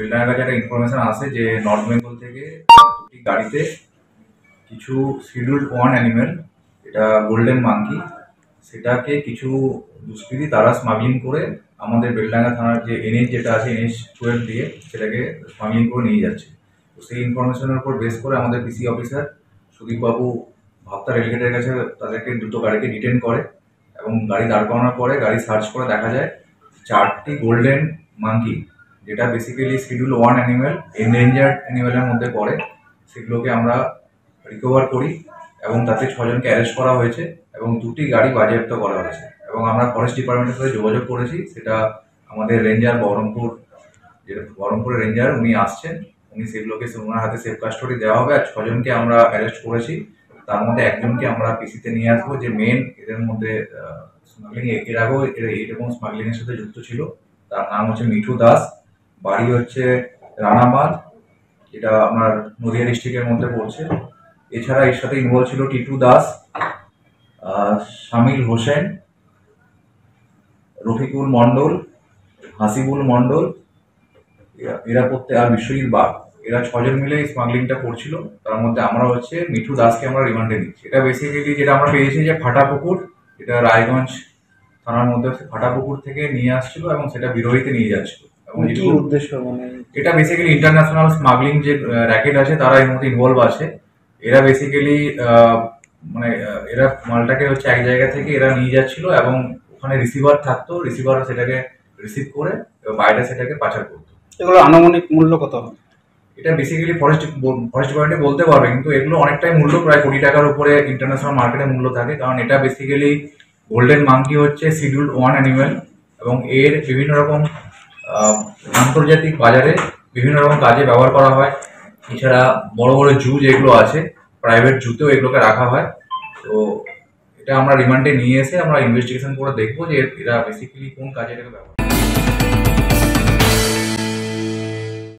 বেলডাঙ্গার কাছে একটা ইনফরমেশন আসে যে নর্থ বেঙ্গল থেকে দুটি গাড়িতে কিছু শিডিউল্ড ওয়ান অ্যানিমেল, এটা গোল্ডেন মাঙ্কি, সেটাকে কিছু দুষ্কৃতী তারা স্মাগলিং করে আমাদের বেলডাঙ্গা থানার যে এনএইচ যেটা আছে NH-12 দিয়ে সেটাকে স্মাগলিং করে নিয়ে যাচ্ছে। তো সেই ইনফরমেশনের উপর বেস করে আমাদের পিসি অফিসার সুদীপবাবু ভাবতা রেলগেটের কাছে তাদেরকে দুটো গাড়িকে ডিটেন করে এবং গাড়ি দাঁড় করানোর পরে গাড়ি সার্চ করে দেখা যায় 4টি গোল্ডেন মাঙ্কি, যেটা basically schedule one animal, endangered অ্যানিমেলের মধ্যে পড়ে, সেগুলোকে আমরা রিকভার করি এবং তাতে 6জনকে অ্যারেস্ট করা হয়েছে এবং 2টি গাড়ি বাজেয়াপ্ত করা হয়েছে। এবং আমরা ফরেস্ট ডিপার্টমেন্টের সাথে যোগাযোগ করেছি, সেটা আমাদের রেঞ্জার বহরমপুরের রেঞ্জার উনি আসছেন, উনি সেগুলোকে ওনার হাতে সেফ কাস্টডি দেওয়া হবে। আর 6জনকে আমরা অ্যারেস্ট করেছি, তার মধ্যে একজনকে আমরা পিসিতে নিয়ে আসবো, যে মেন এদের মধ্যে স্মাগলিং এর আগেও এরকম স্মাগলিং এর সাথে যুক্ত ছিল। তার নাম হচ্ছে মিঠু দাস, বাড়ি হচ্ছে রানাবাদ, যেটা আপনার নদিয়া ডিস্ট্রিক্টের মধ্যে পড়ছে। এছাড়া এর সাথে ইনভলভ ছিল টিটু দাস, শামিল হোসেন, রফিকুল মন্ডল, হাসিবুল মন্ডল, এরা প্রত্যেক, আর বিশ্বজিৎ বাগ, এরা 6জন মিলে স্মাগলিংটা করছিল। তার মধ্যে আমরা হচ্ছে মিঠু দাসকে আমরা রিমান্ডে নিচ্ছি। এটা বেসিক্যালি যেটা আমরা পেয়েছি যে ফাটাপুকুর, এটা রায়গঞ্জ থানার মধ্যে ফাটাপুকুর থেকে নিয়ে আসছিল এবং সেটা বিরোহীতে নিয়ে যাচ্ছিল। এবং কি উদ্দেশ্য, মানে এটা বেসিক্যালি ইন্টারন্যাশনাল স্মাগলিং যে র্যাকেট আছে তারা এর মধ্যে ইনভলভ আছে। এরা বেসিক্যালি এরা মালটাকে হচ্ছে এক জায়গা থেকে এরা নিয়ে যাচ্ছিল এবং ওখানে রিসিভার থাকতো, রিসিভার সেটাকে রিসিভ করে বাইরে সেটাকে পাচার করতো। এগুলো আনুমানিক মূল্য কত? এটা বেসিক্যালি ফরেস্ট ডিপার্টমেন্টে বলতে পারবে, কিন্তু এগুলো অনেকটাই মূল্য, প্রায় কোটি টাকার উপরে ইন্টারন্যাশনাল মার্কেটে মূল্য থাকে। কারণ এটা বেসিক্যালি গোল্ডেন মাঙ্কি হচ্ছে শিডিউল্ড ওয়ান অ্যানিমেল এবং এর বিভিন্ন রকম আন্তর্জাতিক বাজারে বিভিন্ন রকম কাজে ব্যবহার করা হয়। এছাড়া বড় বড় জু যেগুলো আছে, প্রাইভেট জুতেও এগুলোকে রাখা হয়। তো এটা আমরা রিমান্ডে নিয়ে এসে আমরা ইনভেস্টিগেশন করে দেখবো যে এরা বেসিক্যালি কোন কাজে এটাকে ব্যবহার